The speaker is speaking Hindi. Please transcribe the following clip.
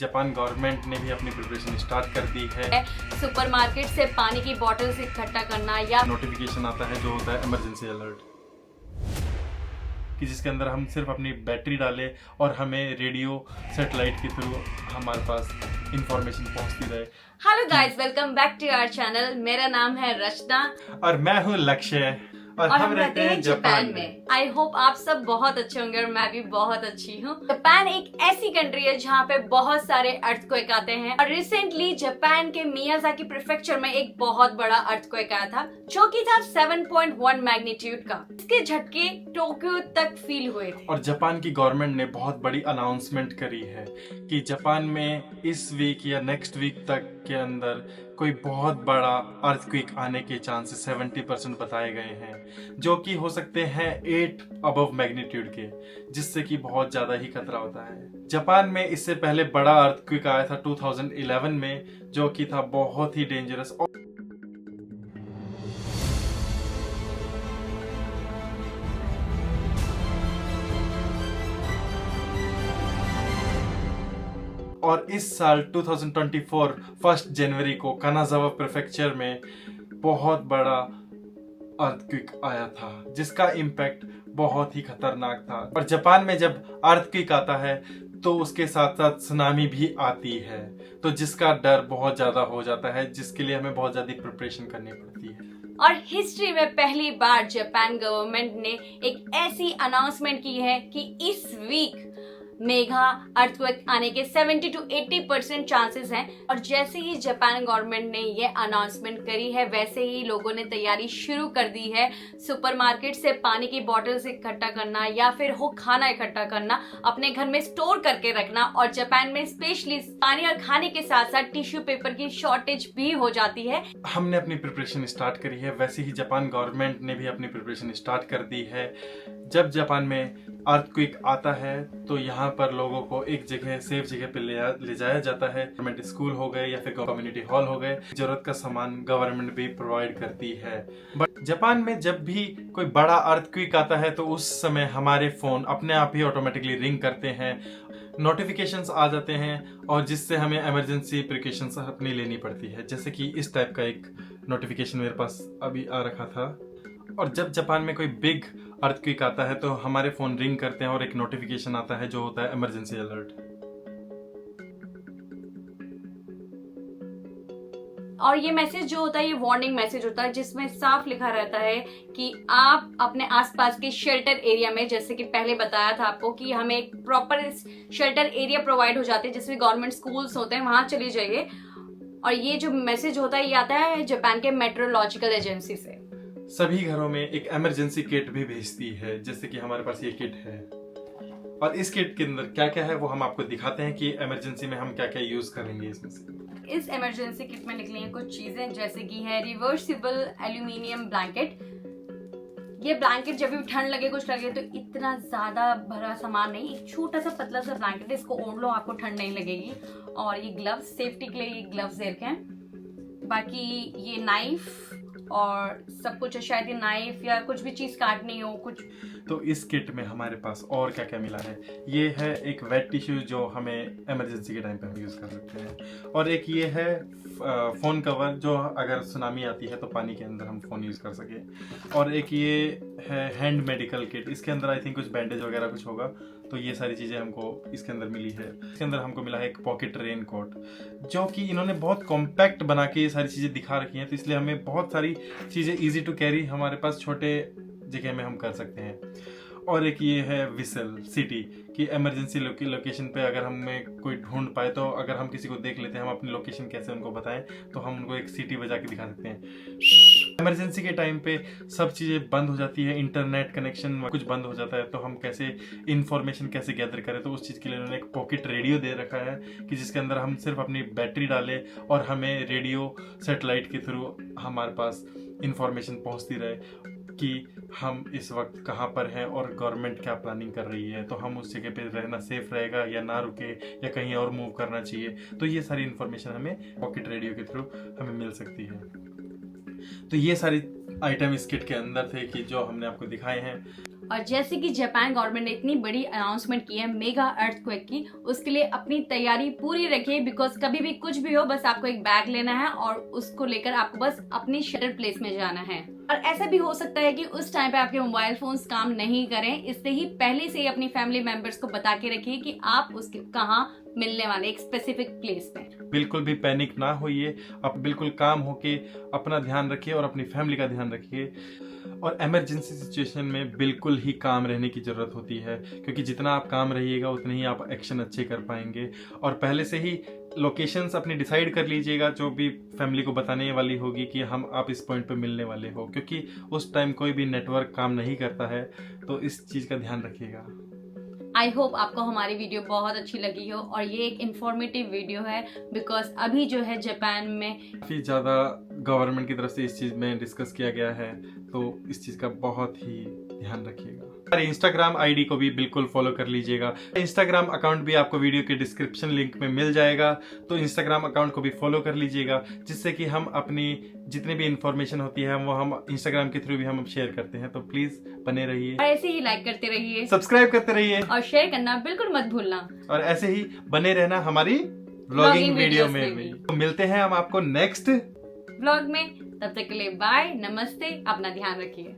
जापान गवर्नमेंट ने भी अपनी प्रिपरेशन स्टार्ट कर दी है। सुपरमार्केट से पानी की बॉटल्स इकट्ठा करना या नोटिफिकेशन आता है जो होता है इमरजेंसी अलर्ट, कि जिसके अंदर हम सिर्फ अपनी बैटरी डालें और हमें रेडियो सैटेलाइट के थ्रू हमारे पास इंफॉर्मेशन पहुंचती रहे। Hello guys, welcome back to our channel. मेरा नाम है रचना और मैं हूं लक्ष्य और हम रहते हैं जापान में। आई होप आप सब बहुत अच्छे होंगे और मैं भी बहुत अच्छी हूँ। जापान एक ऐसी कंट्री है जहाँ पे बहुत सारे अर्थक्वेक आते हैं और रिसेंटली जापान के मियाजाकी प्रीफेक्चर में एक बहुत बड़ा अर्थक्वेक आया था जो कि था 7.1 मैग्नीट्यूड का। इसके झटके टोक्यो तक फील हुए थे और जापान की गवर्नमेंट ने बहुत बड़ी अनाउंसमेंट करी है कि जापान में इस वीक या नेक्स्ट वीक तक के अंदर कोई बहुत बड़ा अर्थक्वेक आने के चांसेस 70% बताए गए हैं, जो कि हो सकते हैं 8 अबव मैग्नीट्यूड के, जिससे कि बहुत ज्यादा ही खतरा होता है। जापान में इससे पहले बड़ा अर्थक्वेक आया था 2011 में, जो कि था बहुत ही डेंजरस। और इस साल 2024 1 जनवरी को कानाजावा प्रीफेक्चर में बहुत बड़ा अर्थक्वेक आया था, जिसका इम्पैक्ट बहुत ही खतरनाक था। और जापान में जब अर्थक्वेक आता है तो उसके साथ साथ सुनामी भी आती है, तो जिसका डर बहुत ज्यादा हो जाता है, जिसके लिए हमें बहुत ज्यादा प्रिपरेशन करनी पड़ती है। और हिस्ट्री में पहली बार जापान गवर्नमेंट ने एक ऐसी अनाउंसमेंट की है कि इस वीक मेगा अर्थक्वेक आने के 70 to 80% चांसेस हैं। और जैसे ही जापान गवर्नमेंट ने ये अनाउंसमेंट करी है, वैसे ही लोगों ने तैयारी शुरू कर दी है। सुपरमार्केट से पानी की बॉटल्स इकट्ठा करना या फिर हो खाना इकट्ठा करना, अपने घर में स्टोर करके रखना। और जापान में स्पेशली पानी और खाने के साथ साथ टिश्यू पेपर की शॉर्टेज भी हो जाती है। हमने अपनी प्रिपरेशन स्टार्ट करी है, वैसे ही जापान गवर्नमेंट ने भी अपनी प्रिपरेशन स्टार्ट कर दी है। जब जापान में अर्थक्वेक आता है तो यहाँ पर लोगों को एक जगह सेफ जगह पे ले जाया जाता है। गवर्नमेंट स्कूल हो गए या फिर कम्युनिटी हॉल हो गए, जरूरत का सामान गवर्नमेंट भी प्रोवाइड करती है। बट जापान में जब भी कोई बड़ा अर्थक्वेक आता है तो उस समय हमारे फोन अपने आप ही ऑटोमेटिकली रिंग करते हैं, नोटिफिकेशंस आ जाते हैं, और जिससे हमें इमरजेंसी प्रिकॉशंस अपनी लेनी पड़ती है। जैसे कि इस टाइप का एक नोटिफिकेशन मेरे पास अभी आ रखा था। और जब जापान में कोई बिग अर्थक्वेक आता है तो हमारे फोन रिंग करते हैं और एक नोटिफिकेशन आता है जो होता है इमरजेंसी अलर्ट। और ये मैसेज जो होता है, ये वार्निंग मैसेज होता है, जिसमें साफ लिखा रहता है कि आप अपने आसपास के शेल्टर एरिया में, जैसे कि पहले बताया था आपको कि हमें एक प्रॉपर शेल्टर एरिया प्रोवाइड हो जाते हैं जिसमें गवर्नमेंट स्कूल्स होते हैं, वहां चले जाइए। और ये जो मैसेज होता है ये आता है जापान के मेट्रोलॉजिकल एजेंसी से। सभी घरों में एक इमरजेंसी किट भी भेजती है, जैसे कि हमारे पास ये किट है। और इस किट के अंदर क्या क्या है वो हम आपको दिखाते हैं कि इमरजेंसी में हम क्या क्या यूज करेंगे इसमें से। इस इमरजेंसी किट में निकली हैं कुछ चीजें, जैसे कि है रिवर्सिबल एल्यूमिनियम ब्लैंकेट। ये ब्लैंकेट जब भी ठंड लगे, कुछ लगे, तो इतना ज्यादा भरा सामान नहीं, एक छोटा सा पतला सा ब्लैंकेट है, इसको ओढ़ लो, आपको ठंड नहीं लगेगी। और ये ग्लव्स, सेफ्टी के लिए ये ग्लव्स दे रखे हैं। बाकी ये नाइफ और सब कुछ है, शायद ये नाइफ या कुछ भी चीज काटनी हो कुछ। तो इस किट में हमारे पास और क्या क्या मिला है, ये है एक वेट टिश्यू जो हमें इमरजेंसी के टाइम पे हम यूज कर सकते हैं, और एक ये है फोन कवर जो अगर सुनामी आती है तो पानी के अंदर हम फोन यूज कर सके, और एक ये है हैंड मेडिकल किट, इसके अंदर आई थिंक कुछ बैंडेज वगैरह कुछ होगा। तो ये सारी चीजें हमको इसके अंदर मिली है। इसके अंदर हमको मिला है एक पॉकेट रेन कोट, जो कि इन्होंने बहुत कॉम्पैक्ट बना के ये सारी चीजें दिखा रखी हैं, तो इसलिए हमें बहुत सारी चीजें इजी टू कैरी हमारे पास छोटे जगह में हम कर सकते हैं। और एक ये है विसल सिटी की इमरजेंसी लोकेशन पे अगर हमें कोई ढूंढ पाए, तो अगर हम किसी को देख लेते हैं, हम अपनी लोकेशन कैसे उनको बताएं, तो हम उनको एक सिटी बजा के दिखा सकते हैं। इमरजेंसी के टाइम पे सब चीज़ें बंद हो जाती है, इंटरनेट कनेक्शन कुछ बंद हो जाता है, तो हम कैसे इंफॉर्मेशन कैसे गैदर करें, तो उस चीज़ के लिए उन्होंने एक पॉकेट रेडियो दे रखा है कि जिसके अंदर हम सिर्फ अपनी बैटरी डालें और हमें रेडियो सैटेलाइट के थ्रू हमारे पास इंफॉर्मेशन पहुंचती रहे कि हम इस वक्त कहाँ पर हैं और गवर्नमेंट क्या प्लानिंग कर रही है, तो हम उस जगह पे रहना सेफ रहेगा या ना रुके या कहीं और मूव करना चाहिए। तो ये सारी इन्फॉर्मेशन हमें पॉकेट रेडियो के थ्रू हमें मिल सकती है। तो ये सारी आइटम इस किट के अंदर थे कि जो हमने आपको दिखाए हैं। और जैसे कि जापान गवर्नमेंट ने इतनी बड़ी अनाउंसमेंट की है मेगा अर्थक्वेक की, उसके लिए अपनी तैयारी पूरी रखिए, बिकॉज कभी भी कुछ भी हो बस आपको एक बैग लेना है और उसको लेकर आपको बस अपनी शेल्टर प्लेस में जाना है। और ऐसा भी हो सकता है कि उस टाइम पे आपके मोबाइल फोन्स काम नहीं करें, इससे ही पहले से ही अपनी फैमिली मेंबर्स को बता के रखिए कि आप उसके कहाँ मिलने वाले एक स्पेसिफिक प्लेस पे। बिल्कुल भी पैनिक ना होइए, आप बिल्कुल काम होके अपना ध्यान रखिए और अपनी फैमिली का ध्यान रखिए। और इमरजेंसी सिचुएशन में बिल्कुल ही काम रहने की ज़रूरत होती है, क्योंकि जितना आप काम रहिएगा उतने ही आप एक्शन अच्छे कर पाएंगे। और पहले से ही लोकेशंस अपनी डिसाइड कर लीजिएगा, जो भी फैमिली को बताने वाली होगी कि हम आप इस पॉइंट पे मिलने वाले हो, क्योंकि उस टाइम कोई भी नेटवर्क काम नहीं करता है, तो इस चीज़ का ध्यान रखिएगा। आई होप आपको हमारी वीडियो बहुत अच्छी लगी हो और ये एक इंफॉर्मेटिव वीडियो है, बिकॉज अभी जो है जापान में काफ़ी ज़्यादा गवर्नमेंट की तरफ से इस चीज़ में डिस्कस किया गया है, तो इस चीज़ का बहुत ही ध्यान रखिएगा। हमारे इंस्टाग्राम आईडी को भी बिल्कुल फॉलो कर लीजिएगा। इंस्टाग्राम अकाउंट भी आपको वीडियो के डिस्क्रिप्शन लिंक में मिल जाएगा, तो इंस्टाग्राम अकाउंट को भी फॉलो कर लीजिएगा, जिससे कि हम अपनी जितनी भी इंफॉर्मेशन होती है वो हम इंस्टाग्राम के थ्रू भी हम शेयर करते हैं। तो प्लीज़ बने रहिए और ऐसे ही लाइक करते रहिए, सब्सक्राइब करते रहिए और शेयर करना बिल्कुल मत भूलना, और ऐसे ही बने रहना हमारी व्लॉगिंग वीडियो में भी। तो मिलते हैं हम आपको नेक्स्ट व्लॉग में। तब तक के लिए बाय, नमस्ते, अपना ध्यान रखिए।